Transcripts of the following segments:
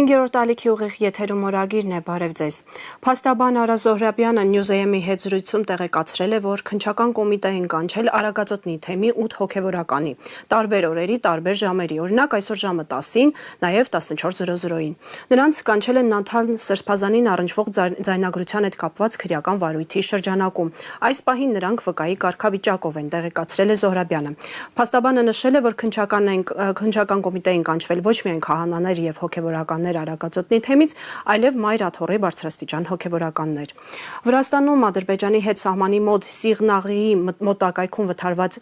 5-րդ ալիքի ուղիղ եթերում օրագիրն է, բարև ձեզ։ Փաստաբան Արա Զոհրաբյանը Newsam-ի հետ զրույցում տեղեկացրել է, որ քննչական կոմիտեին կանչել Արագածոտնի թեմի 8 հոգևորականի, տարբեր օրերի, տարբեր ժամերի, օրինակ այսօր ժամը 10-ին, նաև 14:00-ին։ Նրանց կանչել են Նաթան Սրբազանին առնչվող ձայնագրության հետ կապված քրեական վարույթի շրջանակում։ Այս պահին նրանք վկայի կարգավիճակով են, տեղեկացրել է Զոհրաբյանը։ Փաստաբանը նշել է, որ քննչական կոմիտեին կանչվել ոչ միայն քահանաներ եւ հոգևորականներ Արագածոտնի թեմից, այլև Մայր Աթոռի բարձրաստիճան հոգևորականներ։ Վրաստանում Ադրբեջանի հետ սահմանի մոտ Սիղնաղիի մոտակայքում վթարված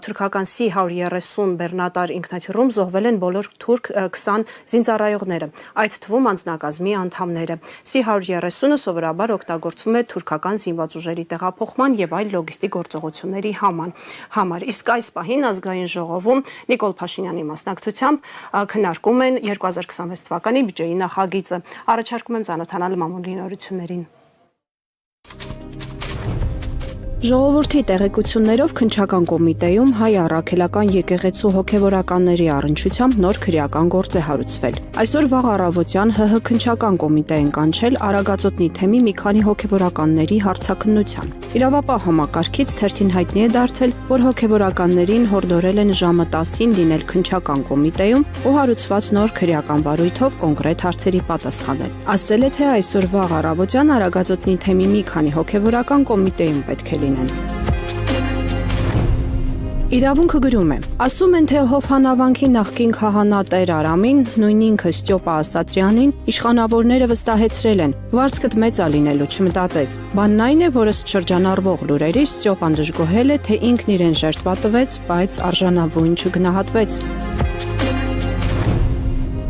թուրքական C-130 բեռնատար ինքնաթիռում զոհվել են բոլոր թուրք 20 զինծառայողները, այդ թվում անձնակազմի անդամները։ C-130-ը սովորաբար օգտագործվում է թուրքական զինված ուժերի տեղափոխման եւ այլ լոգիստիկ գործողությունների համար։ Իսկ այս պահին ազգային ժողովում Նիկոլ Փաշինյանի մասնակցությամբ քննարկում են 2026 թվականի բյուջեի նախագիծը։ Առաջարկում եմ ծանոթանալ մամուլի նորություններին։ Ժողովրդի տեղեկություններով քննչական կոմիտեում հայ առաքելական եկեղեցու հոգևորականների առնչությամբ նոր քրեական գործ է հարուցվել։ Այսօր վաղ առավոտյան ՀՀ քննչական կոմիտեին կանչել Արագածոտնի թեմի մի քանի հոգևորականների հարցաքննության։ Իրավապահ համակարգից թերթին հայտնի է դարձել, որ հոգևորականներին հորդորել են ժամը 10-ին լինել քննչական կոմիտեում ու հարուցված նոր քրեական վարույթով կոնկրետ հարցերի պատասխանել։ Ասել է, թե այսօր վաղ առավոտյան Արագածոտնի թեմի մի քանի հոգևորական կոմիտեում պետք է լինեն։ Իրավունքը գրում է. ասում են, թե Հովհանավանքի նախկին քահանա Տեր Արամին, նույն ինքը Ստյոպա Ասատրյանին, իշխանավորները վստահեցրել են, վարձքդ մեծ ա լինելու, չմտածես։ Բանն այն է, որ ըստ շրջանառվող լուրերի Ստյոպան դժգոհել է, թե ինքն իրեն ժերտվա տվեց, բայց արժանավույն չգնահատվեց։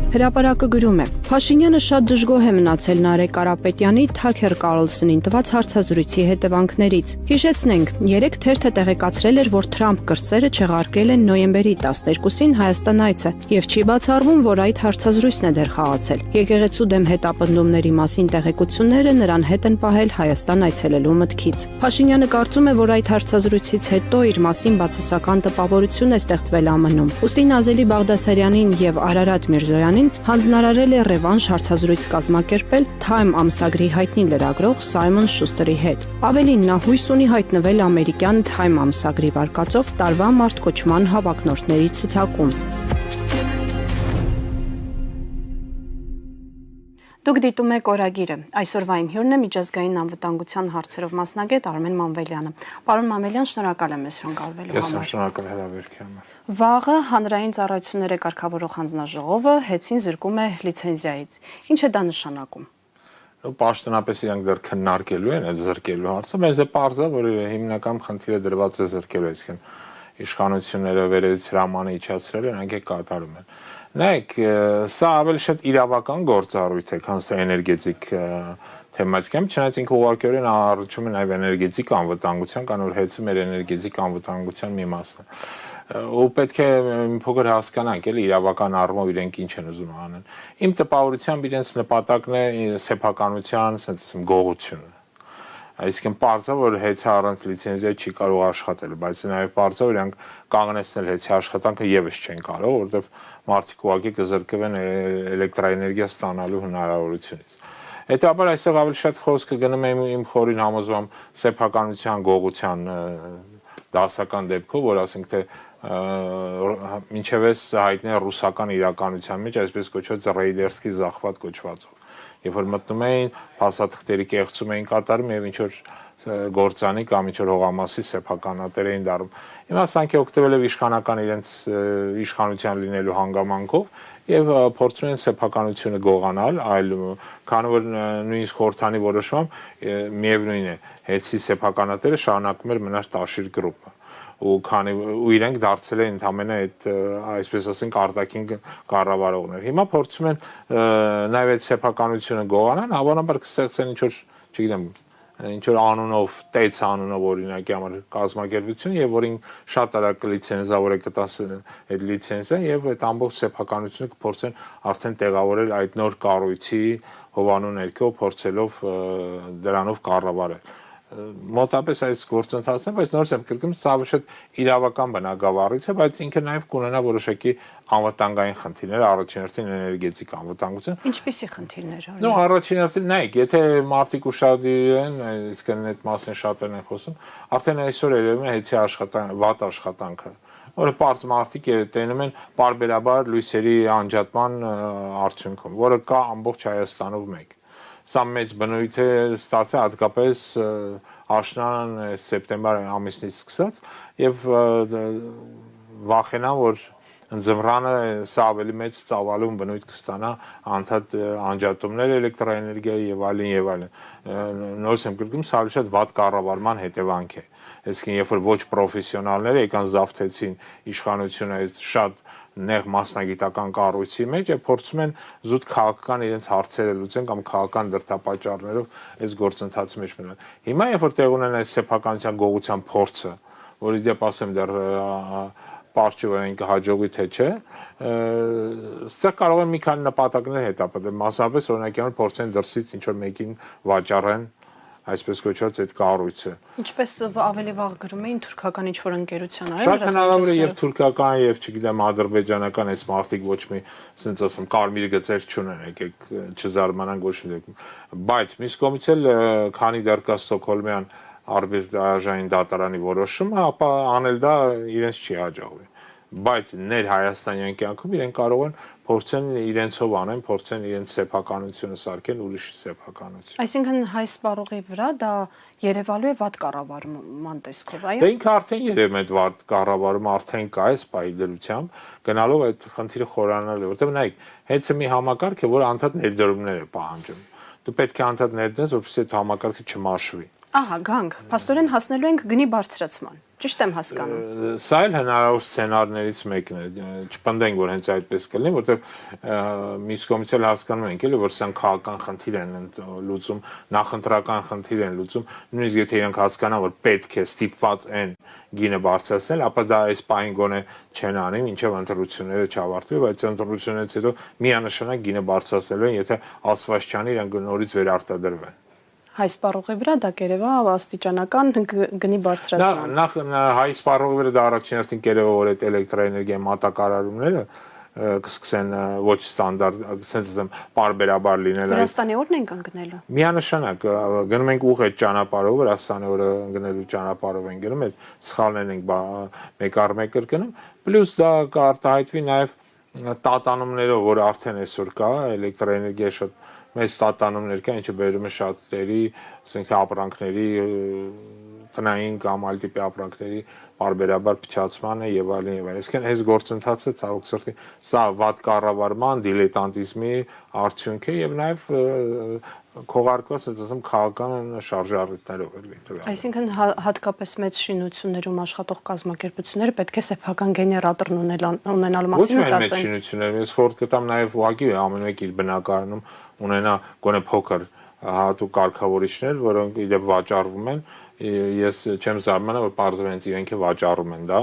Հրապարակը գրում է. Փաշինյանը շատ դժգոհ է մնացել Նարեկ Կարապետյանի Թաքեր Կարլսոնին տված հարցազրույցի հետևանքներից։ Հիշեցնենք, 3 թերթը տեղեկացրել էր, որ Թրամփ կրտսերը չեղարկել են նոյեմբերի 12-ին Հայաստան այցը, եւ չի բացառվում, որ այդ հարցազրույցն է դեռ խաղացել։ Եկեղեցու դեմ հետապնդումների մասին տեղեկությունները նրան հետ են պահել Հայաստան այցելելու մտքից։ Փաշինյանը կարծում է, որ այդ հարցազրույցից հետո իր մասին բացասական տպավորություն է ստեղծվել ԱՄՆ-ում։ Ուստի Նազելի Բաղդասարյանին եւ Արարատ Միրզոյանին հանձնարարել է ռևանշ հարցազրույց կազմակերպել Time ամսագրի հայտնի լրագրող Սայմոն Շուստերի հետ։ Ավելին, նա հույս ունի հայտնվել ամերիկյան Time ամսագրի վարկածով տարվա մարտկոչման հավակնորդների ցուցակում։ Դուք դիտում եք օրագիրը։ Այսօրվա իմ հյուրն է միջազգային անվտանգության հարցերով մասնագետ Արմեն Մանվելյանը։ Պարոն Մանվելյան, շնորհակալ եմ մեզ հրավիրելու համար։ Ես շնորհակալ հրավերքի համար։ Վաղը հանրային ծառայությունները կարգավորող հանձնաժողովը հեցին զրկում է լիցենզիայից։ Ինչ է դա նշանակում։ Պաշտոնապես իրանք դեռ քննարկելու են այդ զրկելու հարցը, բայց դա պարզ է, որ հիմնական խնդիրը դրված է զրկելու, այսինքն իշխանությունները վերևից հրամանը իջացրել են, այնք է կատարում են։ Նայեք, սա ավելի շատ իրավական գործառույթ է, քան սա էներգետիկ թեմատիկա, չնայած ինքը ուղղակիորեն առնչվում է նաև էներգետիկ անվտանգության, կան որ հեծում էր էներգետիկ անվտանգության մի մասը։ Ու պետք է մի փոքր հասկանանք, էլի իրավական առումով իրենք ինչ են ուզում անել։ Իմ տպավորությամբ իրենց նպատակն է սեփականության, ասենք գողությունը։ Այսինքն պարզ է, որ հեծը առանց լիցենզիա չի կարող աշխատել, բայց նաև պարզ է, որ իրանք կանգնեցնել հեծի աշխատանքը եւս չեն կարող, որովհետեւ մարդիկ ուղղակի կզրկվեն էլեկտրաէներգիա ստանալու հնարավորությունից։ Հետաբար այստեղ ավելի շատ խոսքը գնում է իմ խորին համոզմամբ սեփականության գողության դասական դեպքով, որ ասենք թե մինչև էս հայտնի է ռուսական իրականության մեջ այսպես կոչված ռեյդերսկի զախված կոչվածով։ Երբ որ մտնում էին, փասաթղթերի կեղծում էին կատարում եւ ինչ որ գործանի կամ ինչ որ հողամասի սեփականատեր էին դառնում։ Հիմա սրանք օգտվել է իշխանական իրենց իշխանության լինելու հանգամանքով եւ փորձում են սեփականությունը գողանալ, այլ քանի որ նույնիսկ խորհրդանի որոշմամբ միևնույն է, հեծի սեփականատերը շարունակում էր մնալ Տաշիր գրուպը։ ու իրենք դարձել են ընդամենը այդ այսպես ասենք արտաքին կառավարողներ։ Հիմա փորձում են նաև այդ սեփականությունը գողանալ, հավանաբար կստեղծեն ինչ որ, չգիտեմ, ինչ որ անունով, տեց անունով օրինակի համար կազմակերպություն եւ որին շատ արագ լիցենզավորը կտաս այդ լիցենզը եւ այդ ամբողջ սեփականությունը կփորձեն արդեն տեղավորել այդ նոր կառույցի հովանու ներքո փորձելով դրանով կառավարել։ մոտապես այս գործընթացն է, բայց նորից եմ կրկնում, սա ոչ իրավական բնագավառից է, բայց ինքը նաև կունենա որոշակի անվտանգային խնդիրներ, առաջին հերթին էներգետիկ անվտանգություն։ Ինչպիսի խնդիրներ No, օրինակ։ առաջին հերթին նայեք, եթե մարդիկ ուշադիր են, այսինքն այդ մասին շատերն են խոսում, արդեն այսօր երևում է հետի վատ աշխատանքը, որը պարզ մարդիկ տենում են պարբերաբար լույսերի անջատման արդյունքում, որը կա ամբողջ Հայաստանով մեկ։ Սա մեծ բնույթ է ստացել հատկապես աշնան սեպտեմբեր ամիսից սկսած եւ վախենամ, որ ձմռանը սա ավելի մեծ ծավալում բնույթ կստանա անդադ անջատումներ էլեկտրաէներգիայի եւ այլն։ Նորից եմ կրկնում, սա շատ վատ կառավարման հետևանք է։ Այսինքն, երբ որ ոչ պրոֆեսիոնալները եկան զավթեցին իշխանությունը շատ նեղ մասնագիտական կառույցի մեջ եւ փորձում են զուտ քաղաքական իրենց հարցերը լուծեն կամ քաղաքական դրդապատճառներով այս գործընթացի մեջ մնալ։ Հիմա երբ որ տեղ ունեն այս սեփականության գողության փորձը, որի դեպ ասեմ դեռ պարզ չէ որ այն կհաջողվի թե չէ, սա կարող է մի քանի նպատակներ հետապնդել, մասնավորապես օրինակ որ փորձեն դրսից ինչ որ մեկին վաճառեն այսպես կոչված այդ կառույցը։ Ինչպես ավելի վաղ գրում էին թուրքական ինչ-որ ընկերության, այո։ Շատ հնարավոր է եւ թուրքական եւ չգիտեմ ադրբեջանական այս մարդիկ ոչ մի, ասենց ասեմ, կարմիր գծեր չունեն, եկեք չզարմանանք ոչ մի դեպքում։ Բայց մյուս կողմից էլ քանի դեռ կա Ստոկհոլմյան արբիտրաժային դատարանի որոշումը, ապա անել դա իրենց չի հաջողվի։ Բայց ներ հայաստանյան կյանքում իրեն կարող են փորձեն իրենցով անեն, փորձեն իրենց սեփականությունը սարքեն ուրիշի սեփականություն։ Այսինքն հայ սպառողի վրա դա երևալու է վատ կառավարման տեսքով, այո։ Դե ինքը արդեն երևում է այդ վատ կառավարումը արդեն կա այս պահի դրությամբ, գնալով այդ խնդիրը խորանալ է, որտեղ նայեք, հենց մի համակարգ է, որը անդադ ներդրումներ է պահանջում։ Դու պետք է անդադ ներդնես, որպեսզի այդ համակարգը չմաշվի։ Ահա, գանք, փաստորեն հասնելու ենք գնի բարձրացման։ Ճիշտ եմ հասկանում։ Սա էլ հնարավոր սցենարներից մեկն է, չպնդենք, որ հենց այդպես կլինի, որտեղ մյուս կողմից էլ հասկանում ենք, էլի, որ սան քաղաքական խնդիր են լուծում, նախընտրական խնդիր են լուծում, նույնիսկ եթե իրենք հասկանան, որ պետք է ստիպված են գինը բարձրացնել, ապա դա այս պահին գոնե չեն անի, մինչև ընտրությունները չավարտվի, բայց ընտրություններից հետո միանշանակ գինը բարձրացնելու են, եթե ասված չանի, իրենք նորից վերարտադրվեն։ Հայ սպառողի վրա դա կերևա աստիճանական գնի բարձրացման։ Նախ հայ սպառողի վրա դա առաջին հերթին կերևա որ այդ էլեկտրաէներգիայի մատակարարումները կսկսեն ոչ ստանդարտ, ասենց ասեմ, պարբերաբար լինել։ Վրաստանի օրն ենք ընկնելու։ Միանշանակ գնում ենք ուղիղ այդ ճանապարհով, Վրաստանի օրը ընկնելու ճանապարհով են գնում, այդ սխալներն ենք մեկ առ մեկ կրկնում, պլյուս դա կարտահայտվի նաև տատանումներով, որ արդեն այսօր կա էլեկտրաէներգիա շատ մեծ տատանումներ կա, ինչը բերում է շատերի, ասենք ապրանքների տնային կամ այլ տիպի ապրանքների բարբերաբար փչացմանը եւ այլն եւ այլն։ Այսինքն այս գործընթացը ցավոք սրտի սա վատ կառավարման, դիլետանտիզմի արդյունք է եւ նաեւ քողարկված, ասեմ, քաղաքական շարժառիթներով էլ հետեւյալ։ Այսինքն հատկապես մեծ շինություններում աշխատող կազմակերպությունները պետք է սեփական գեներատոր ունենալ մասին մտածեն։ Ոչ միայն մեծ շինություններ, ես խորհուրդ կտամ նաեւ ուղղակի ամեն մեկ իր բնակարանում ունենա գոնե փոքր հատուկ կարգավորիչներ, որոնք իդեպ վաճառվում են, ես չեմ զարմանա, որ պարզվեն իրենք վաճառում են դա։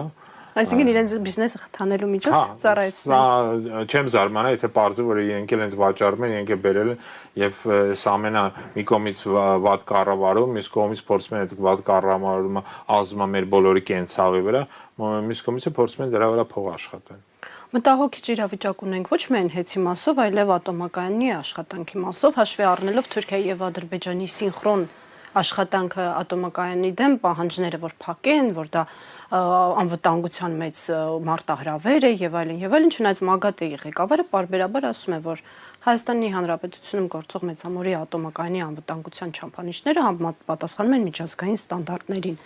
Այսինքն իրենց բիզնեսը խթանելու միջոց ծառայեցնել։ Սա չեմ զարմանա, եթե պարզվի, որ իրենք էլ հենց վաճառում են, իրենք բերել են եւ այս ամենը մի կողմից վատ կառավարում, մյուս կողմից փորձում են այդ վատ կառավարումը ազդում մեր բոլորի կենցաղի վրա, մյուս կողմից փորձում են դրա վրա փող աշխատել։ Մտահոգիչ իրավիճակ ունենք ոչ միայն հեծի մասով, այլև ատոմակայանի աշխատանքի մասով, հաշվի առնելով Թուրքիայի եւ Ադրբեջանի սինխրոն աշխատանքը ատոմակայանի դեմ, պահանջները, որ փակեն, որ դա անվտանգության մեծ մարտահրավեր է եւ այլն, չնայած ՄԱԳԱՏԷ-ի ղեկավարը պարբերաբար ասում է, որ Հայաստանի Հանրապետությունում գործող մեծամորի ատոմակայանի անվտանգության չափանիշները համապատասխանում են միջազգային ստանդարտներին։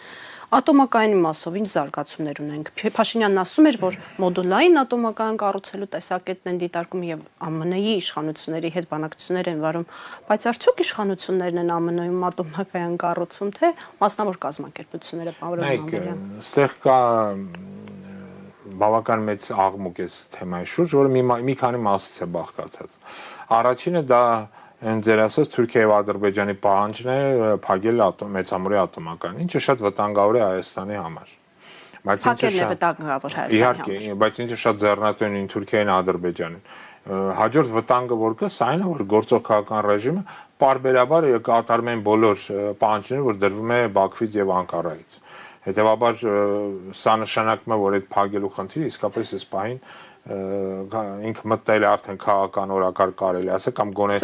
Ատոմակայանի մասով ինչ զարգացումներ ունենք։ Փաշինյանն ասում էր, որ մոդուլային ատոմակայան կառուցելու տեսակետն են դիտարկում եւ ԱՄՆ-ի իշխանությունների հետ բանակցություններ են վարում, բայց արդյոք իշխանություններն են ԱՄՆ-ում ատոմակայան կառուցում, թե մասնավոր կազմակերպությունները, պարոն Մամելյան։ Այստեղ կա բավական մեծ աղմուկ է թեմայի շուրջ, որը մի քանի մասից է բաղկացած։ Առաջինը դա Են ձեր ասած Թուրքիայի եւ Ադրբեջանի պահանջն է փակել մեծամորի ատոմակայան, ինչը շատ վտանգավոր է Հայաստանի համար։ Բայց ինչը վտանգավոր Հայաստանի համար։ Իհարկե, բայց ինչը շատ ձեռնատու են Թուրքիային, Ադրբեջանին։ Հաջորդ վտանգը որ կա, սա այն է, որ գործող քաղաքական ռեժիմը պարբերաբար կատարում են բոլոր պահանջները, որ դրվում է Բաքվից եւ Անկարայից։ Հետևաբար սա նշանակում է, որ այդ փակելու խնդիրը իսկապես այս պահին ինքը մտնել է արդեն քաղաքական օրակարգ կարելի ասել կամ գոնե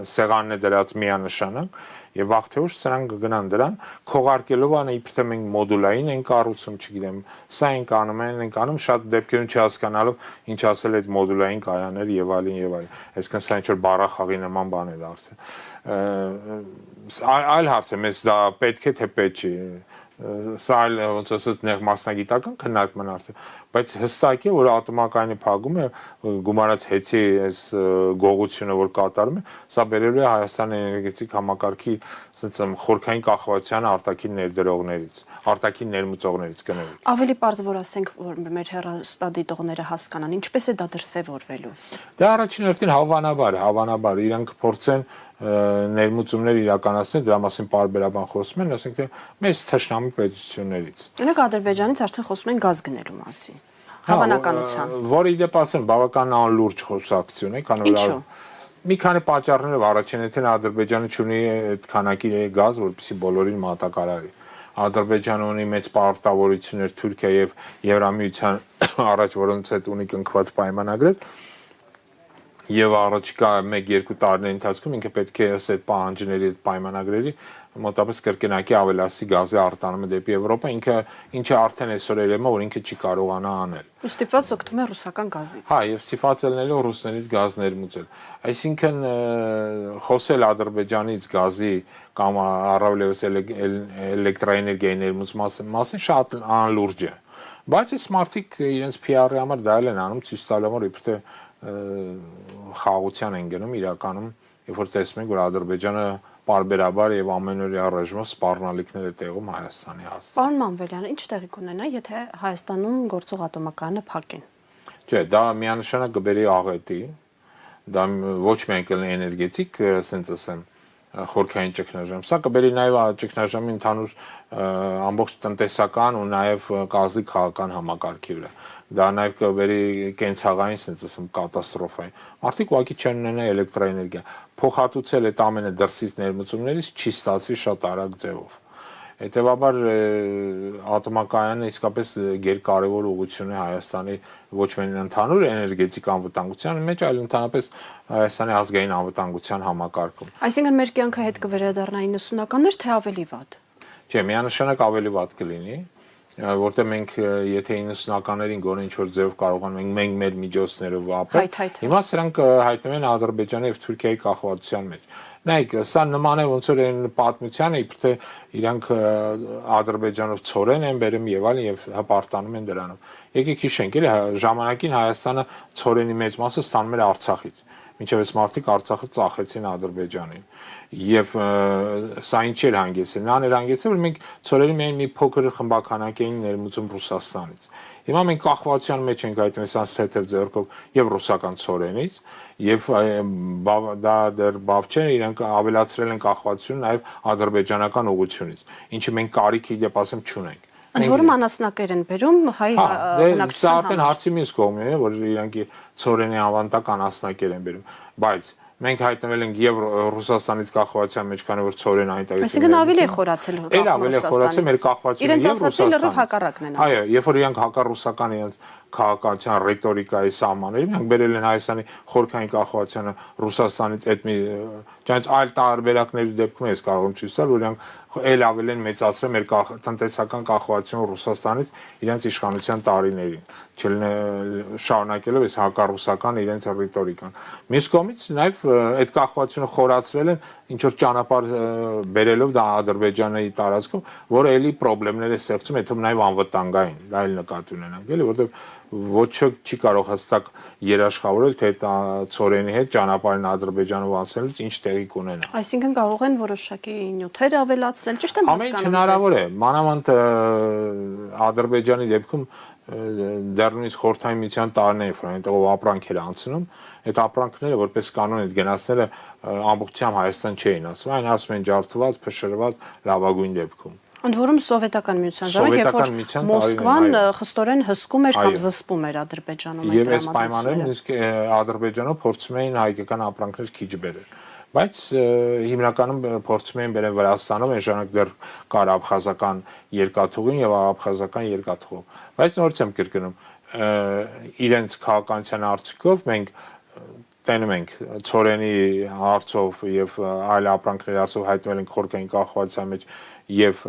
սեղանն է դրած միանշանակ եւ վաղ թե ուշ սրանք կգնան դրան քողարկելով անը իբր թե մենք մոդուլային են կառուցում, չգիտեմ, սա ենք անում շատ դեպքերում չհասկանալով ինչ ասել այդ մոդուլային կայաններ եւ այլն, այսինքն սա ինչ որ բառախաղի նման բան է դարձել։ Այլ հարց է, մեզ դա պետք է թե պետք չի սա այլ ոնց ասած նեղ մասնագիտական քննարկման հարց է, բայց հստակ է, որ ատոմակայանի փակումը գումարած հեծի այս գողությունը, որ կատարում է, սա բերելու է Հայաստանի էներգետիկ համակարգի խորքային կախվածությանը արտաքին ներդրողներից, արտաքին ներմուծողներից կներեք։ Ավելի պարզ որ ասենք, որ մեր հեռուստադիտողները հասկանան, ինչպես է դա դրսևորվելու։ Դա առաջին հերթին հավանաբար իրանք փորձեն ներմուծումներ իրականացնել, դրա մասին պարբերաբան խոսում են, ասենք թե մեծ թշնամի պետություններից։ Օրինակ Ադրբեջանից արդեն խոսում են գազ գնելու մասին։ Հավանականությամբ։ Որը իդեպ ասեմ, բավական անլուրջ խոսակցություն է, քանի որ մի քանի պատճառներով առաջին հերթին Ադրբեջանը ունի այդ քանակի գազ, որպեսզի բոլորին մատակարարի։ Ադրբեջանը ունի մեծ պարտավորություններ Թուրքիա եւ Եվրամիության առաջ, որոնց հետ ունի կնքված պայմանագրեր, եւ առաջիկա 1-2 տարիների ընթացքում ինքը պետք է ըստ այդ պահանջների, այդ պայմանագրերի մոտավորապես կրկնակի ավելացի գազի արտանումը դեպի Եվրոպա, ինչը արդեն այսօր երևում է, որ ինքը չի կարողանա անել։ Ու ստիպված օգտվում է ռուսական գազից։ Հա, եւ ստիպված ելնելով ռուսներից գազ ներմուծել։ Այսինքն խոսել Ադրբեջանից գազի կամ առավելևս էլեկտրաէներգիայի ներմուծման մասին շատ անլուրջ է։ Բայց այս մարդիկ իրենց PR-ի համար դա են անում, ցույց տալով որ իբր թե խաղաղության են գնում իրականում, երբ որ տեսնում ենք, որ Ադրբեջանը պարբերաբար եւ ամենօրյա ռեժիմով սպառնալիքներ է տեղում Հայաստանի հասցե։ Պարոն Մանվելյան, ինչ տեղի կունենա, եթե Հայաստանում գործող ատոմակայանը փակեն։ Չէ, դա միանշանակ կբերի աղետի, դա ոչ միայն էներգետիկ, ասենց ասեմ, խորքային ճգնաժամ, սա կբերի նաեւ ճգնաժամի ընդհանուր ամբողջ տնտեսական ու նաեւ գազի քաղաքական համակարգի վրա։ Դա նաեւ կբերի կենցաղային, ասենց ասեմ, կատաստրոֆայի։ Մարդիկ ուղղակի չեն ունենա էլեկտրաէներգիա։ Փոխհատուցել այդ ամենը դրսից ներմուծումներից չի ստացվի շատ արագ ձևով։ Հետևաբար ատոմակայանը իսկապես գերկարևոր ուղղություն է Հայաստանի ոչ միայն ընդհանուր էներգետիկ անվտանգության մեջ, այլ ընդհանրապես Հայաստանի ազգային անվտանգության համակարգում։ Այսինքն մեր կյանքը հետ կվերադառնա 90-ականներ, թե ավելի վատ։ Չէ, միանշանակ ավելի վատ կլինի, որտեղ մենք եթե 90-ականներին գոնե ինչ-որ ձևով կարողանում ենք մենք մեր միջոցներով ապրել, հիմա սրանք հայտնվում են Ադրբեջանի եւ Թուրքիայի կախվածության մեջ։ Նայեք, սա նման է ոնց որ այն պատմությանը, իբր թե իրանք Ադրբեջանով ծորեն են բերում եւ այլն եւ հպարտանում են դրանով։ Եկեք հիշենք, էլի ժամանակին Հայաստանը ծորենի մեծ մասը ստանում էր Արցախից։ Մինչև այս մարդիկ Արցախը ծախեցին Ադրբեջանին։ Եվ սա ինչ էր հանգեցել։ Նրան էր հանգեցել, որ մենք ծորերի միայն մի փոքր խմբականակի էին ներմուծում Ռուսաստանից։ Հիմա մենք կախվածության մեջ ենք այդ այսպես թեթև ձեռքով եւ ռուսական ծորենից, եւ դա դեռ բավ չէ, իրանք ավելացրել են կախվածություն նաեւ ադրբեջանական ուղությունից, ինչը մենք կարիքի դեպ ասեմ չունենք։ Ընդ որում անասնակեր են բերում հայ բնակչության։ Սա արդեն հարցի մյուս կողմն է, որ իրանք ծորենի ավանդական անասնակեր են բերում, բայց մենք հայտնվել ենք եւ Ռուսաստանից կախվածության մեջ, քանի որ ծորեն այնտեղ է։ Այսինքն ավելի է խորացել Ռուսաստանից։ Մեր կախվածությունը եւ Ռուսաստանից հակառակն են։ Այո, երբ որ իրանք հակառուսական իրենց քաղաքացիական ռետորիկայի սահմաններում իրանք բերել են Հայաստանի խորքային կախվածությունը Ռուսաստանից այդ մի ճանաչ այլ տարբերակների դեպքում ես կարող եմ ցույց տալ, որ իրանք էլ ավելի են մեծացրել մեր տնտեսական կախվածությունը Ռուսաստանից իրենց իշխանության տարիներին, շարունակելով այս հակառուսական իրենց ռետորիկան։ Մյուս կողմից նաև այդ կախվածությունը խորացրել են ինչ որ ճանապարհ բերելով դա Ադրբեջանի տարածքում, որը էլի խնդիրներ է ստեղծում, այդ թվում նաև անվտանգային, դա էլ նկատի ունենանք, էլի, որտեղ ոչը չի կարող հստակ երաշխավորել, թե ծորենի հետ ճանապարհին Ադրբեջանով անցնելուց ինչ տեղի կունենա։ Այսինքն կարող են որոշակի նյութեր ավելացնել, ճիշտ եմ հասկանում։ Ամեն հնարավոր է, մանավանդ Ադրբեջանի դեպքում դեռ նույնիսկ խորհրդային միության տարիներին, որ այնտեղով ապրանք էր անցնում, այդ ապրանքները որպես կանոն այդ գնացները ամբողջությամբ Հայաստան չէին ասում, այն ասում են ջարդված, փշրված, լավագույն դեպքում։ Ընդ որում սովետական միության ժամանակ, երբ որ Մոսկվան խստորեն հսկում էր կամ զսպում էր Ադրբեջանում այդ եւ այս պայմաններում նույնիսկ Ադրբեջանով փորձում էին հայկական ապրանքներ քիչ բերել։ Բայց հիմնականում փորձում էին բերել Վրաստանով, այն ժամանակ դեռ կար աբխազական երկաթուղին եւ աբխազական երկաթուղ։ Բայց նորից եմ կրկնում, իրենց քաղաքականության արդյունքով մենք տենում ենք ծորենի հարցով եւ այլ ապրանքների հարցով հայտնվել ենք խորքային կախվածության մեջ եւ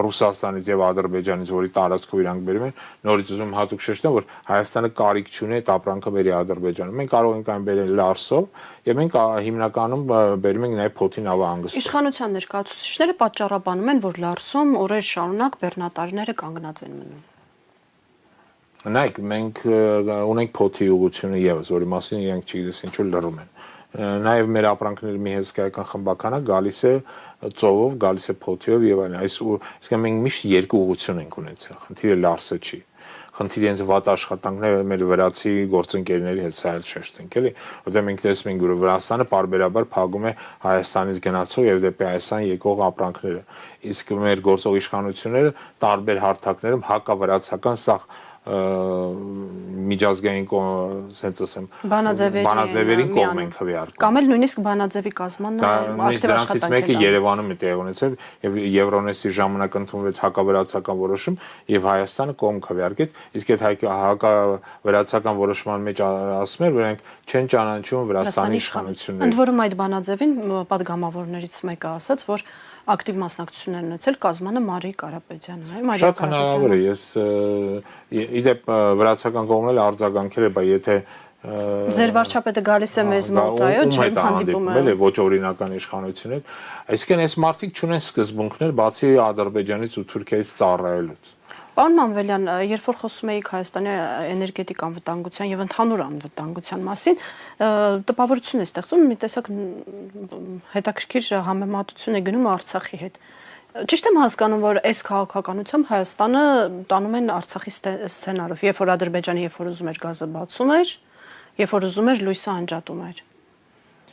Ռուսաստանից եւ Ադրբեջանից, որի տարածքով իրանք բերում են, նորից ուզում հատուկ շեշտեմ, որ Հայաստանը կարիք չունի այդ ապրանքը բերի Ադրբեջանը։ Մենք կարող ենք այն բերել Լարսով եւ մենք հիմնականում բերում ենք նաեւ Փոթին ավահանգստով։ Իշխանության ներկայացուցիչները պատճառաբանում են, որ Լարսում օրեր շարունակ բեռնատարները կանգնած են մնում։ Նայեք, մենք ունենք Փոթի ուղղությունը եւս, որի մասին իրենք չգիտես ինչու լռում են։ Նաև մեր ապրանքների մի հսկայական խմբականը գալիս է ծովով, գալիս է Փոթիով եւ այլն։ Այսինքն մենք միշտ երկու ուղղություն ենք ունեցել։ Խնդիրը Լարսը չի։ Խնդիրը հենց վատ աշխատանքները մեր վրացի գործընկերների հետ սայլ շեշտենք, էլի, որտեղ մենք տեսնում ենք, որ Վրաստանը պարբերաբար փակում է Հայաստանից գնացող եւ դեպի Հայաստան եկող ապրանքները։ Իսկ մեր գործող իշխանությունները տարբեր հարթակներում հակավրացական սաղ միջազգային sense ասեմ բանաձևերին կողմ են քվեարկում կամ էլ նույնիսկ բանաձևի կազմանը ակտիվ աշխատանք է Երևանում է տեղի ունեցել եւ Եվրոնեսի ժամանակ ընդունվեց հակավրացական որոշում եւ Հայաստանը կողմ քվեարկեց իսկ այդ հակավրացական որոշման մեջ ասում էր որ նրանք չեն ճանաչում Վրաստանի իշխանությունները ընդ որում այդ բանաձևին պատգամավորներից մեկը ասաց որ ակտիվ մասնակցություն են ունեցել կազմանը Մարի Կարապետյանը, Մարիա Շատ հնարավոր է, ես իդեպ վրացական կողմն էլ արձագանքել է, բայց եթե Ձեր վարչապետը գալիս է մեզ մոտ, այո, չեմ հանդիպում է ոչ օրինական իշխանություն հետ, այսինքն այս մարդիկ չունեն սկզբունքներ, բացի Ադրբեջանից ու Թուրքիայից ծառայելուց։ Պարոն Մանվելյան, երբ որ խոսում էիք Հայաստանի էներգետիկ անվտանգության եւ ընդհանուր անվտանգության մասին, տպավորություն է ստեղծում մի տեսակ հետաքրքիր համեմատություն է գնում Արցախի հետ։ Ճիշտ եմ հասկանում, որ այս քաղաքականությամբ Հայաստանը տանում են Արցախի սցենարով, երբ որ Ադրբեջանը երբ որ ուզում էր գազը բացում էր, երբ որ ուզում էր լույսը անջատում էր։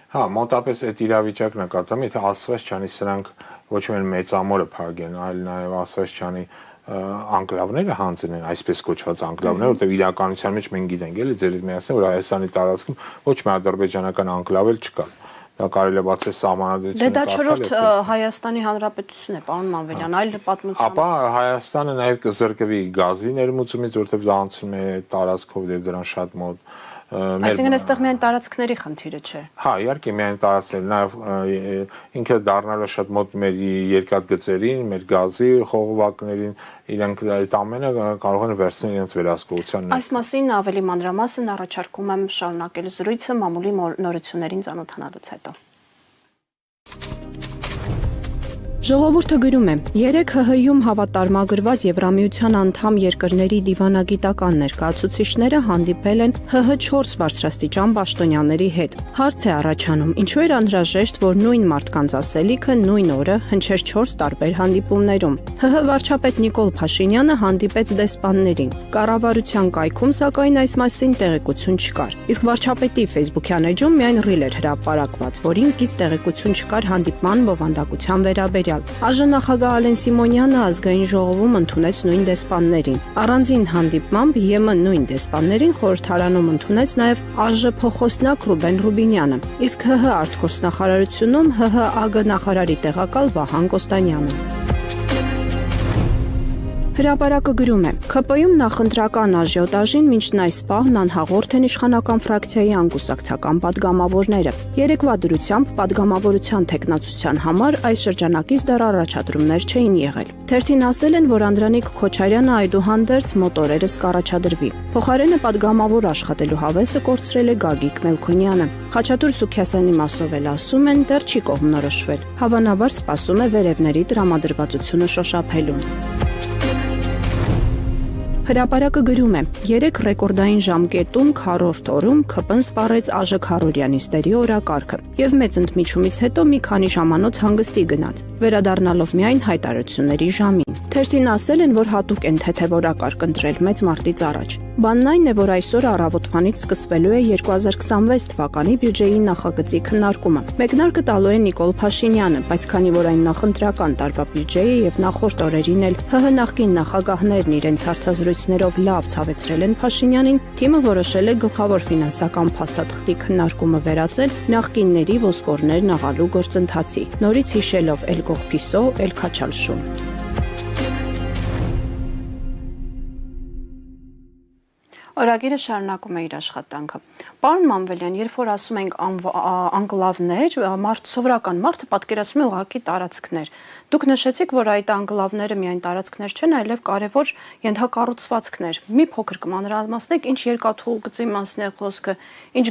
Հա, մոտապես այդ իրավիճակն է կատարվում, եթե ասված չանի սրանք ոչ միայն մեծամորը փակեն, այլ նաեւ ասված չանի անկլավները հանձնեն, այսպես կոչված անկլավները, որտեղ իրականության մեջ մենք գիտենք, էլի ձեր միասին, որ Հայաստանի տարածքում ոչ մի ադրբեջանական անկլավ էլ չկա։ Դա կարելի է բացել սահմանադրությունը։ Դե դա չորրորդ Հայաստանի Հանրապետությունն է, պարոն Մանվելյան, այլ պատմություն։ Ապա Հայաստանը նաև կզրկվի գազի ներմուծումից, որտեղ դա անցնում է տարածքով եւ դրան շատ մոտ։ Այսինքն այստեղ միայն տարածքների խնդիրը չէ։ Հա, իհարկե միայն տարածքներ, նաև ինքը դառնալը շատ մոտ մեր երկաթգծերին, մեր գազի խողովակներին, իրենք այդ ամենը կարող են վերցնել իրենց վերահսկողության։ Այս մասին ավելի մանրամասն առաջարկում եմ շարունակել զրույցը մամուլի նորություններին ծանոթանալուց հետո։ Ժողովուրդը գրում է. 3 ՀՀ-ում հավատարմագրված Եվրամիության անդամ երկրների դիվանագիտական ներկայացուցիչները հանդիպել են ՀՀ 4 բարձրաստիճան պաշտոնյաների հետ։ Հարց է առաջանում, ինչու էր անհրաժեշտ, որ նույն մարդկանց ասելիքը նույն օրը հնչեր 4 տարբեր հանդիպումներում։ ՀՀ վարչապետ Նիկոլ Փաշինյանը հանդիպեց դեսպաններին։ Կառավարության կայքում, սակայն այս մասին տեղեկություն չկար։ Իսկ վարչապետի Facebook-յան էջում միայն ռիլ էր հրապարակված, որին կից տեղեկություն չկար հանդիպման բովանդակության վերաբերյալ։ Այժմ նախագահ Ալեն Սիմոնյանը ազգային ժողովում ընդունեց նույն դեսպաններին։ Առանձին հանդիպմամբ ԵՄ նույն դեսպաններին խորհրդարանում ընդունեց նաև ԱԺ փոխոսնակ Ռուբեն Ռուբինյանը, իսկ ՀՀ արտգործնախարարությունում ՀՀ ԱԳ նախարարի տեղակալ Վահան Կոստանյանը։ Հրապարակը գրում է. ՔՊ-ում նախընտրական աժիոտաժին մինչն այս պահն անհաղորդ են իշխանական ֆրակցիայի անկուսակցական падգամավորները։ Երեկվա դրությամբ падգամավորության տեխնացության համար այս շրջանակից դեռ առաջադրումներ չէին եղել։ Թերթին ասել են, որ Անդրանիկ Քոչարյանը այդուհանդերձ մոտորերս կառաջադրվի։ Փոխարենը падգամավոր աշխատելու հավեսը կորցրել է Գագիկ Մելքոնյանը։ Խաչատուր Սուքիասյանի մասով էլ ասում են, դեռ չի կողմնորոշվել։ Հավանաբար սպասում է վերևների տրամադրվածությունը շոշափելուն։ Հրապարակը գրում է. 3 ռեկորդային ժամկետում քառորդ օրում ՔՊ-ն սպառեց ԱԺ քառօրյանիստերի օրակարգը եւ մեծ ընդմիջումից հետո մի քանի ժամանոց հանգստի գնաց, վերադառնալով միայն հայտարարությունների ժամին։ Թերթին ասել են, որ հատուկ են թեթևորակարգ ընտրել մեծ մարտից առաջ։ Բանն այն է, որ այսօր առավոտվանից սկսվելու է 2026 թվականի բյուջեի նախագծի քննարկումը։ Մեկնարկը տալու է Նիկոլ Փաշինյանը, բայց քանի որ այն նախընտրական տարվա բյուջե է եւ նախորդ օրերին էլ ՀՀ նախկին նախագահներն իրենց հարցազրույցներով լավ ցավեցրել են Փաշինյանին, թիմը որոշել է գլխավոր ֆինանսական փաստաթղթի քննարկումը վերածել նախկինների ոսկորներն աղալու գործընթացի, նորից հիշելով էլ Գողփիսո, էլ Քաչալշուն։ Օրագիրը շարունակում է իր աշխատանքը։ Պարոն Մանվելյան, երբ որ ասում ենք անկլավներ, սովորական մարդը պատկերացնում է ուղղակի տարածքներ։ Դուք նշեցիք, որ այդ անկլավները միայն տարածքներ չեն, այլև կարևոր ենթակառուցվածքներ։ Մի փոքր կմանրամասնեք, ինչ երկաթուղու մասն է խոսքը, ինչ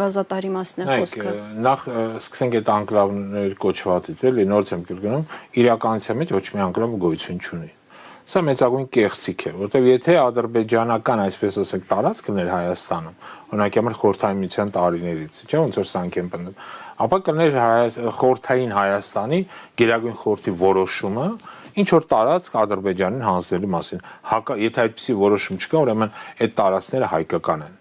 գազատարի մասն է խոսքը։ Նախ սկսենք այդ անկլավներ կոչվածից, էլի նորից եմ կրկնում, իրականության մեջ ոչ մի անկլավ գոյություն չունի։ Սա մեծագույն կեղծիք է, որտեղ եթե ադրբեջանական, այսպես ասենք, տարածքն էր Հայաստանում, օրինակ համար խորհրդային միության տարիներից, չէ՞ ոնց որ սանք են պնդում, ապա կներ խորհրդային Հայաստանի գերագույն խորհրդի որոշումը, ինչ որ տարածք Ադրբեջանին հանձնելու մասին։ Եթե այդպիսի որոշում չկա, ուրեմն այդ տարածքները հայկական են։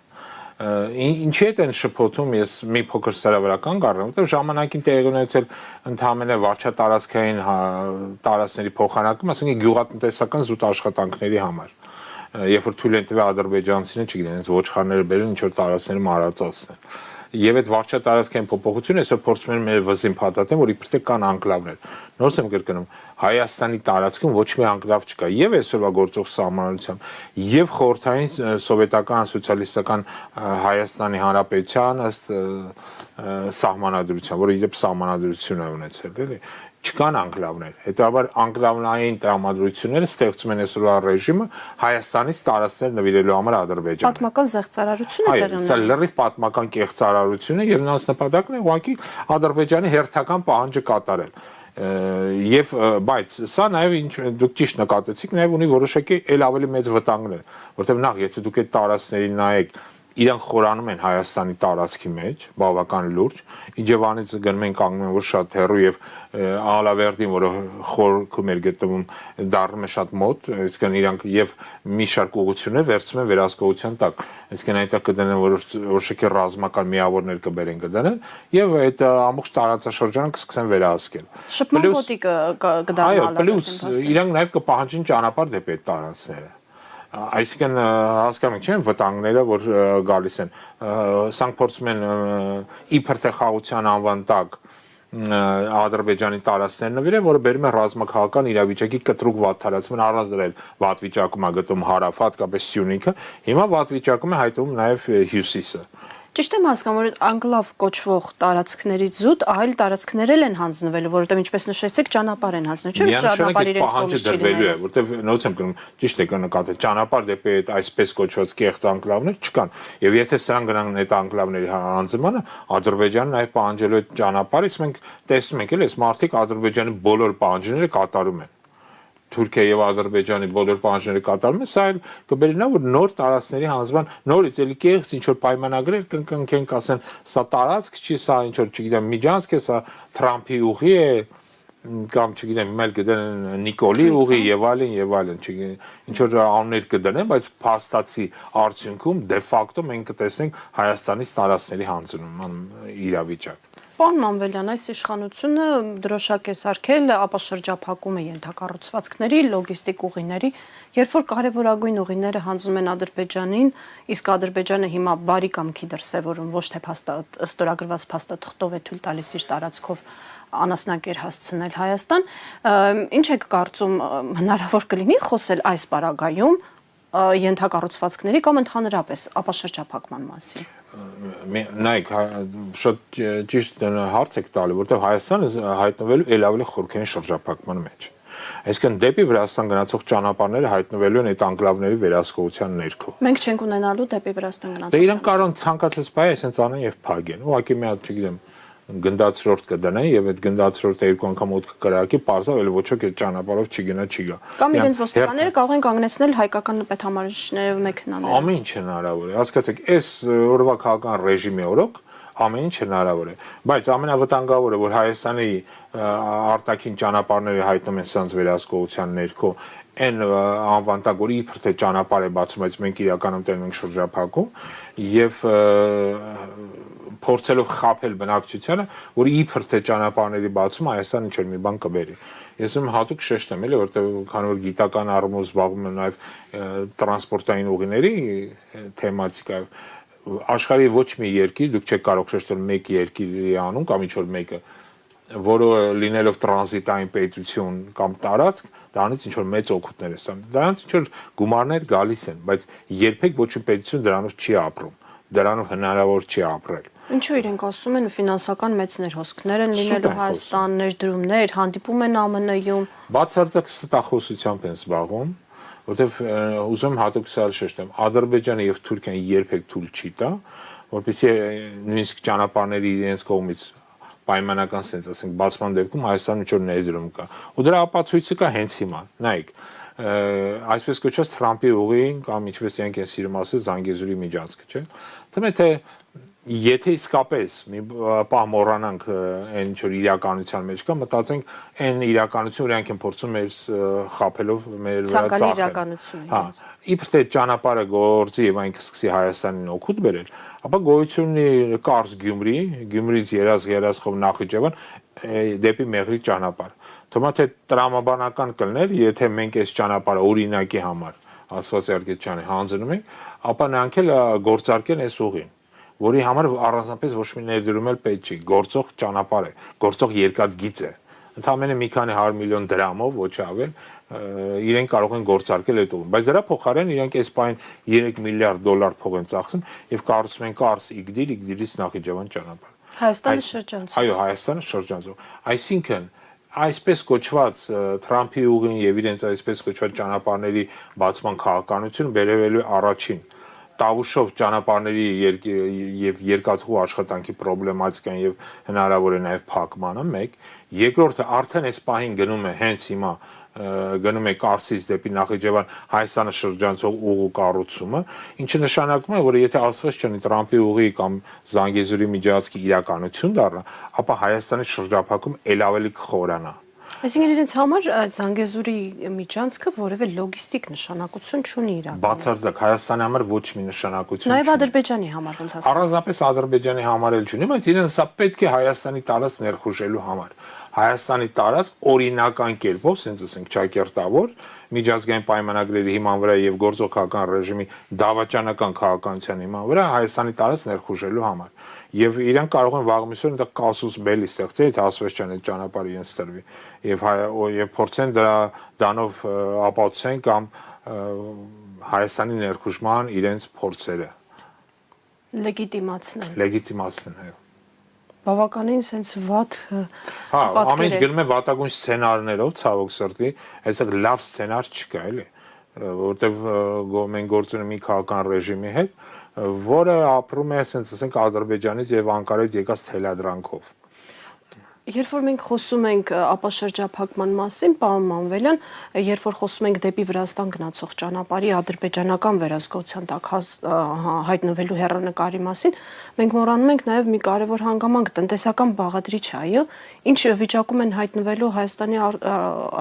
Ինչի՞ են շփոթում, ես մի փոքր սրավարական կառնեմ, որտեղ ժամանակին տեղի ունեցել ընդհանրապես վարչատարածքային տարածքների փոխանակում, ասենք գյուղատնտեսական զուտ աշխատանքների համար։ Երբ որ թույլ են տվել ադրբեջանցիները, չգիտեմ, հենց ոչխարները բերեն ինչ որ տարածքների մարածածն են։ Եվ այդ վարչատարածքային փոփոխությունը այսօր փորձում են մեր վզին փաթաթեն, որ իբրև թե կան անկլավներ։ Նորից եմ կրկնում, Հայաստանի տարածքում ոչ մի անկլավ չկա, եւ այսօրվա գործող սահմանադրությամբ, եւ խորհրդային սովետական սոցիալիստական Հայաստանի Հանրապետության ըստ սահմանադրության, որը իդեպ սահմանադրություն է ունեցել, էլի։ Չկան անկլավներ։ Հետաբար անկլավային տրամադրությունները ստեղծում են այսօրվա ռեժիմը Հայաստանից տարածքներ նվիրելու համար Ադրբեջանին։ Պատմական զեղծարարություն է տեղի ունենում։ Սա լրիվ պատմական կեղծարարություն է եւ նրանց նպատակն է ուղղակի Ադրբեջանի հերթական պահանջը կատարել։ Եվ բայց սա նաև ինչ դուք ճիշտ նկատեցիք, նաև ունի որոշակի էլ ավելի մեծ վտանգներ, որովհետեւ նախ եթե դուք այդ տարածքներին նայեք իրենք խորանում են Հայաստանի տարածքի մեջ, բավական լուրջ, Իջևանից գնում են կանգնում են որ շատ հեռու եւ Ալավերդին, որը խորքում էր գտնվում, դառնում է շատ մոտ, այսինքն իրանք եւ մի շարք ուղղություններ վերցնում են վերահսկողության տակ, այսինքն այնտեղ կդնեն որոշակի ռազմական միավորներ կբերեն կդնեն եւ այդ ամբողջ տարածաշրջանը կսկսեն վերահսկել։ Շփման գոտի կդառնա։ Այո, պլյուս իրանք նաեւ կպահանջեն ճանապարհ դեպի այդ տարածքները։ Այսինքն հասկանում եք, չէ՞, վտանգները, որ գալիս են, սրանք փորձում են իբր թե խաղաղության անվան տակ Ադրբեջանի տարածքներ նվիրել, որը բերում է ռազմաքաղաքական իրավիճակի կտրուկ վատթարացման, առանց դրել վատ վիճակում է գտնում հարավը, հատկապես Սյունիքը, հիմա վատ վիճակում է հայտնվում նաև Հյուսիսը։ Ճիշտ եմ հասկանում, որ անկլավ կոչվող տարածքներից զուտ այլ տարածքներ են հանձնվելու, որովհետև ինչպես նշեցիք, ճանապարհ են հանձնել, չէ՞, ճանապարհ իրենց կողմից չի դրվելու է, որովհետև նույնց եմ կրում, ճիշտ եք նկատել, ճանապարհ դեպի այդ այսպես կոչված կեղծ անկլավներ չկան։ Եվ եթե սրանք գնան այդ անկլավների հանձնմանը, Ադրբեջանը նաև պահանջելու է ճանապարհից, մենք տեսնում ենք, էլի, այս մարդիկ Ադրբեջանի բոլոր պահանջները կատարում են։ Թուրքիա եւ Ադրբեջանի բոլոր պահանջները կատարում են, սա էլ կբերի նա որ նոր տարածքների հանձնման նորից էլի կեղծ ինչ որ պայմանագրեր կնքենք, ասեն, սա տարածք չի, սա ինչ որ, չգիտեմ, միջանցք է, սա Թրամփի ուղի է, կամ չգիտեմ, իմել կդնեն Նիկոլի ուղի եւ այլն, չգիտեմ, ինչ որ անուններ կդնեն, բայց փաստացի արդյունքում դե ֆակտո մենք կտեսնենք Հայաստանից տարածքների հանձնման իրավիճակ։ Պարոն Մանվելյան, այս իշխանությունը դրոշակ է սարքել ապաշրջափակում է ենթակառուցվածքների, լոգիստիկ ուղիների, երբ որ կարևորագույն ուղիները հանձնում են Ադրբեջանին, իսկ Ադրբեջանը հիմա բարի կամքի դրսևորում, ոչ թե ստորագրված փաստաթղթով է թույլ տալիս իր տարածքով անասնակեր հասցնել Հայաստան, ինչ եք կարծում, հնարավոր կլինի խոսել այս պարագայում ենթակառուցվածքների կամ ընդհանրապես ապաշրջափակման մասին։ Նայեք, շատ ճիշտ հարց եք տալի, որտեղ Հայաստանը հայտնվելու էլ ավելի խորքային շրջափակման մեջ։ Այսինքն դեպի Վրաստան գնացող ճանապարհները հայտնվելու են այդ անկլավների վերահսկողության ներքո։ Մենք չենք ունենալու դեպի Վրաստան գնացող։ Դե իրանք կարող են ցանկացած բայ այսպես անեն եւ փագեն։ Ուղղակի մի հատ, չգիտեմ, գնդացրորդ կդնեն եւ այդ գնդացրորդը երկու անգամ օդ կկրակի, parza էլ ոչ ոք այդ ճանապարհով չի գնա, չի գա։ Կամ իրենց ոստիկանները կարող են կանգնեցնել հայկական պետհամարիչներով մեքենաները։ Ամեն ինչ հնարավոր է։ Հասկացեք, այս օրվա քաղաքական ռեժիմի օրոք ամեն ինչ հնարավոր է, բայց ամենավտանգավորը, որ Հայաստանի արտաքին ճանապարհները հայտնում են սրանց վերահսկողության ներքո, այն անվանտակ, որ իբր թե ճանապարհ է բացում, բայց մենք իրականում տենում ենք շրջափակում եւ փորձելով խաբել բնակչությանը, որ իբր թե ճանապարհների բացում Հայաստանը ինչ-որ մի բան կբերի։ Ես ում հատուկ շեշտեմ, էլի, որտեղ քանի որ գիտական առումով զբաղվում եմ նաև տրանսպորտային ուղիների թեմատիկայով, աշխարհի ոչ մի երկիր, դուք չեք կարող շեշտել մեկ երկրի անուն կամ ինչ-որ մեկը, որը լինելով տրանզիտային պետություն կամ տարածք, դրանից ինչ-որ մեծ օգուտներ է ստանում։ Դրանից ինչ-որ գումարներ գալիս են, բայց երբեք ոչ մի պետություն դրանով չի ապրում, դրանով հնարավոր չի ապրել։ Ինչու իրենք ասում են ֆինանսական մեծ ներհոսքներ են լինելու Հայաստան, ներդրումներ, հանդիպում են ԱՄՆ-ում։ Բացարձակ ստախոսությամբ են զբաղվում, որովհետև ուզում հատուկ սալ շեշտեմ, Ադրբեջանը եւ Թուրքիան երբեք թույլ չի տա, որպեսզի նույնիսկ ճանապարհների իրենց կողմից պայմանական sense, ասենք, բացման դեպքում Հայաստանում ինչ-որ ներդրում կա։ Ու դրա ապացույցը կա հենց հիմա։ Նայեք, այսպես կոչված Թրամփի ուղին կամ ինչպես իրենք են սիրում ասել Զանգեզուրի միջանցքը, չէ՞։ Թվում է թե եթե իսկապես մի պահ մոռանանք այն ինչ որ իրականության մեջ կա, մտածենք այն իրականություն, որ իրենք են փորձում մեր խափելով մեր վրա ծախել։ Հա, իբր թե ճանապարհը գործի եւ այն կսկսի Հայաստանին օգուտ բերել, ապա գոյություն ունի Կարս Գյումրիից երազխով Նախիջևան դեպի Մեղրի ճանապարհ։ Թվում է թե տրամաբանական կլներ, եթե մենք այս ճանապարհը օրինակի համար, ասված իհարկե չանի, հանձնում ենք, ապա նրանք էլ գործարկեն այս ուղին, որի համար առանձնապես ոչ մի ներդրում էլ պետք չի, գործող ճանապարհ է, գործող երկաթգիծ է։ Ընդամենը մի քանի 100 միլիոն դրամով, ոչ ավել, իրենք կարող են գործարկել այդ ուղին, բայց դրա փոխարեն իրենք այս պայն 3 միլիարդ դոլար փող են ծախսում եւ կառուցում են Կարս Իգդիրից Նախիջևան ճանապարհ։ Հայաստանը շրջանցում։ Այո, Հայաստանը շրջանցում։ Այսինքն այսպես կոչված Թրամփի ուղին եւ իրենց այսպես կոչված ճանապարհների բացման քաղաքականություն բերևելու առաջին Տավուշով ճանապարհների եւ երկաթուղու աշխատանքի պրոբլեմատիկան եւ հնարավոր է նաեւ փակմանը մեկ, երկրորդը արդեն այս պահին գնում է հենց հիմա գնում է Կարսից դեպի Նախիջևան Հայաստանը շրջանցող ուղու կառուցումը, ինչը նշանակում է, որ եթե ասված չունի Թրամփի ուղի կամ Զանգեզուրի միջանցքի իրականություն դառնա, ապա Հայաստանի շրջափակում ել ավելի կխորանա։ Այսինքն իրենց համար Զանգեզուրի միջանցքը որևէ լոգիստիկ նշանակություն չունի իրականում։ Բացարձակ Հայաստանի համար ոչ մի նշանակություն Նաև Ադրբեջանի համար ոնց հասկանում։ Առանձնապես Ադրբեջանի համար էլ չունի, բայց իրեն սա պետք է Հայաստանի տարածք ներխուժելու համար։ Հայաստանի տարածք օրինական կերպով, ասենք ասենք ճակերտավոր միջազգային պայմանագրերի հիման վրա եւ գործող քաղաքական ռեժիմի դավաճանական քաղաքականության հիման վրա Հայաստանի տարածք ներխուժելու համար։ Եվ իրենք կարող են վաղմիսօր այնտեղ կասուս բելի ստեղծել, եթե ասված չան այդ ճանապարհը իրենց տրվի եւ փորձեն դրանով ապացուցեն կամ Հայաստանի ներխուժման իրենց փորձերը լեգիտիմացնեն, այո։ Բավականին sense վատ Հա, ամեն ինչ գնում է վատագույն սցենարներով, ցավոք սրտի, այսինքն լավ սցենար չկա, էլի, որտեվ մենք գործում ենք մի քաղաքական ռեժիմի հետ, որը ապրում է, ասենք, Ադրբեջանից եւ Անկարայից եկած թելադրանքով։ Երբ որ մենք խոսում ենք ապաշրջափակման մասին, պարոն Մանվելյան, երբ որ խոսում ենք դեպի Վրաստան գնացող ճանապարհի ադրբեջանական վերահսկողության տակ հայտնվելու հեռանկարի մասին, մենք մոռանում ենք նաև մի կարևոր հանգամանք տնտեսական բաղադրիչ է, այո, ինչ վիճակում են հայտնվելու Հայաստանի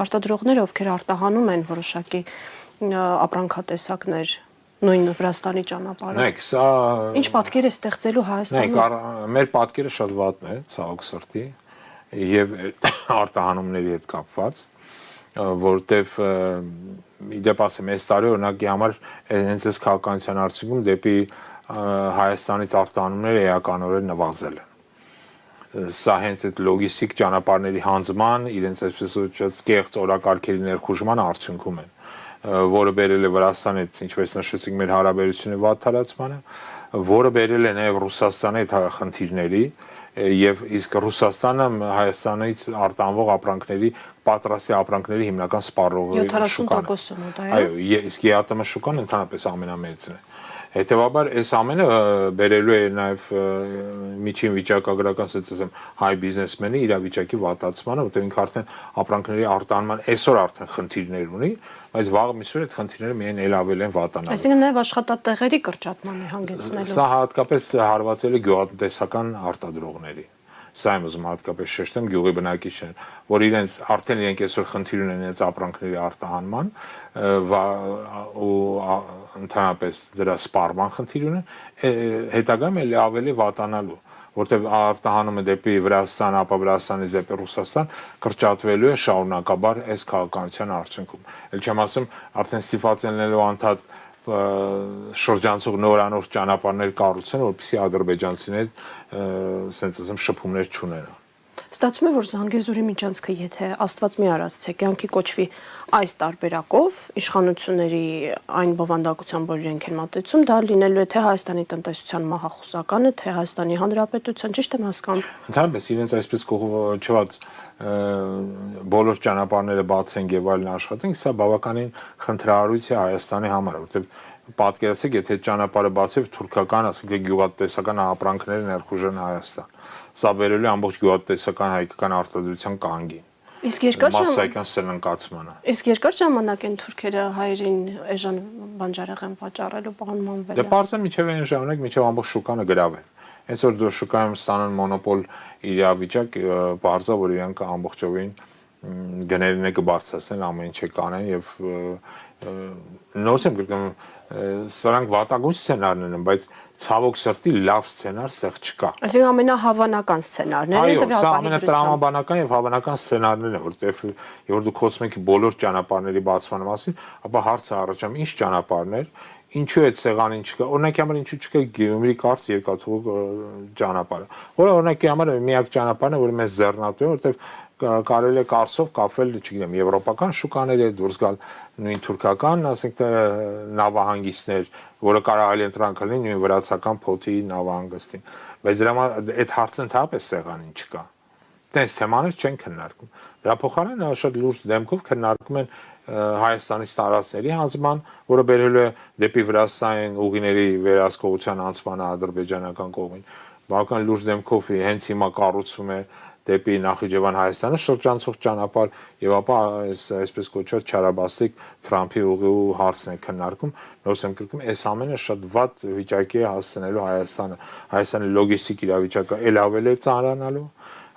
արտադրողները, ովքեր արտահանում են որոշակի ապրանքատեսակներ նույն Վրաստանի ճանապարհով։ Նայեք, սա ինչ պատկեր է ստեղծելու Հայաստանում։ Նայեք, մեր պատկերը շատ վատն է, ցավոք սրտի, եւ արտահանումների հետ կապված, որտեվ իդեպ ասեմ, այս տարի օրինակի համար հենց այս քաղաքականության արդյունքում դեպի Հայաստանից արտահանումները էականորեն նվազել են։ Սա հենց այդ լոգիստիկ ճանապարհների հանձնման, իրենց այսպես ասած կեղծ օրակարգերի ներխուժման արդյունքում են, որը բերել է Վրաստանի հետ, ինչպես նշեցինք, մեր հարաբերությունների վատ թարացմանը, որը բերել է նաև Ռուսաստանի հետ խնդիրների եւ իսկ Ռուսաստանը Հայաստանից արտանվող ապրանքների պատրաստի ապրանքների հիմնական սպառողի շուկան է։ 70%-ը մոտ, այո։ Այո, իսկ ԵԱՏՄ շուկան ընդհանրապես ամենամեծն է։ Հետևաբար այս ամենը բերելու է նաև միջին վիճակագրական, ասած ասեմ, հայ բիզնեսմենի իրավիճակի վատացմանը, որտեղ ինքը արդեն ապրանքների արտահանման այսօր արդեն խնդիրներ ունի, բայց վաղ միսօր այդ խնդիրները միայն էլ ավելի են վատանալու։ Այսինքն նաև աշխատատեղերի կրճատման է հանգեցնելու։ Սա հատկապես հարվածել է գյուղատնտեսական արտադրողների։ Սա եմ ուզում հատկապես շեշտեմ գյուղի բնակիչներին, որ արդեն իրենք այսօր խնդիր ունեն իրենց ապրանքների արտահանման ու ընդհանրապես դրա սպառման խնդիր ունեն, հետագայում էլի ավելի վատանալու, որտեղ արտահանումը դեպի Վրաստան, ապա Վրաստանից դեպի Ռուսաստան կրճատվելու է շարունակաբար այս քաղաքականության արդյունքում։ Էլ չեմ ասում արդեն ստիպված են լինելու անդադ շրջանցող նորանոր ճանապարհներ կառուցեն, որպեսզի ադրբեջանցիներ ասենց ասեմ շփումներ չունենան։ Ստացվում է, որ Զանգեզուրի միջանցքը, եթե Աստված մի արածցե, կյանքի կոչվի այս տարբերակով, իշխանությունների այն բովանդակությամբ, որ իրենք են մատեցում, դա լինելու է թե Հայաստանի տնտեսության մահախոսականը, թե Հայաստանի Հանրապետության, ճիշտ եմ հասկանում։ Ընդհանրապես իրենց այսպես կողոչված բոլոր ճանապարհները բացենք եւ այլն աշխատենք, սա բավականին խնդրահարույց է Հայաստանի համար, որովհետեւ պատկերացրեք, եթե ճանապարհը բացի թուրքական, ասենք գյուղատնտեսական ապրանքները ներխուժեն Հայաստան, սա բերելու է ամբողջ գյուղատնտեսական հայկական արտադրության կանգին։ Իսկ մասսայական սնանկացմանը։ Իսկ երկար ժամանակ են թուրքերը հայերին էժան բանջարեղեն վաճառելու պահանջվել։ Դե պարզը միջև այն ժամանակ, միջև ամբողջ շուկանը գրավեն։ Այսօր դու շուկայում ստանան մոնոպոլ իրավիճակ, պարզա որ իրանք ամբողջովին գներն կբարձրացնեն, ամեն ինչ կանեն եւ նորից եմ գրկում սրանք վատագույն սցենարներ են, բայց ցավոք սրտի լավ սցենար ստեղ չկա։ Այսինքն ամենահավանական սցենարները այո, սա ամենատրամաբանական եւ հավանական սցենարներն են, որտեղ որ դու խոսում ես բոլոր ճանապարհների բացման մասին, ապա հարցը առաջանում ինչ ճանապարհներ, ինչու այդ սեղանին չկա, օրինակի համար ինչու չկա Գյումրի կարծ երկաթուղ ճանապարհը, որը օրինակի համար միակ ճանապարհն է, որը մեզ ձեռնատու է, որտեղ կարելի է կարսով կապվել, չգիտեմ, եվրոպական շուկաների հետ դուրս գալ նույն թուրքական, ասենք նավահանգիստներ, որը կարելի է ընտրանք լինի նույն վրացական փոթի նավահանգստին, բայց դրա այդ հարցը ընդհանրապես սեղանին չկա։ Տես թեմաներ չեն քննարկում։ Դրա փոխարեն շատ լուրջ դեմքով քննարկում են Հայաստանից տարածքների հանձնման, որը բերելու է դեպի Վրաստան ուղիների վերահսկողության անցմանը ադրբեջանական կողմին։ Բավական լուրջ դեմքով հենց հիմա կառուցվում է դեպի Նախիջևան Հայաստանը շրջանցող ճանապարհ եւ ապա այսպես կոչված չարաբաստիկ Թրամփի ուղու հարցն է քննարկում, նորս եմ գրքում, այս ամենը շատ վատ վիճակի է հասցնելու Հայաստանը, Հայաստանի լոգիստիկ իրավիճակը ել ավելի ծանրանալու,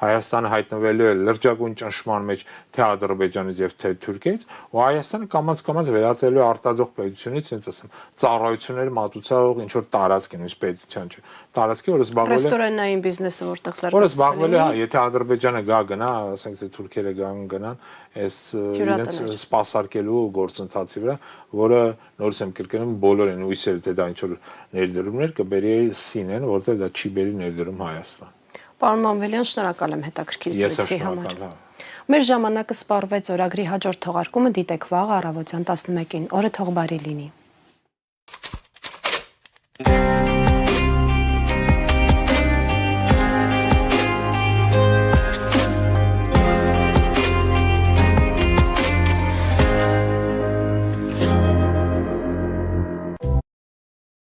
Հայաստանը հայտնվելու է լրջագույն ճնշման մեջ թե Ադրբեջանից եւ թե Թուրքիայից, ու Հայաստանը կամաց վերածելու է արտադրող պետությունից, ասենց ասեմ, ծառայություններ մատուցող ինչ որ տարածք են, իս պետության չէ։ Տարածքի, որը զբաղվել է ռեստորանային բիզնեսը, որտեղ որը զբաղվել է, հա, եթե Ադրբեջանը գնա, ասենք թե թուրքերը գնան, այս իրենց սպասարկելու գործընթացի վրա, որը նորից եմ կրկնում, բոլոր են հույսերը, թե դա ինչ որ ներդրումներ կբերի Սինեն, որտեղ դա չի բերի ներդրում Հայաստան։ Պարոն Մանվելյան, շնորհակալ եմ հետաքրքիր զրույցի համար։ Մեր ժամանակը սպառվեց, օրագրի հաջորդ թողարկումը դիտեք վաղ առավոտյան 11-ին։ Օրը թող բարի լինի։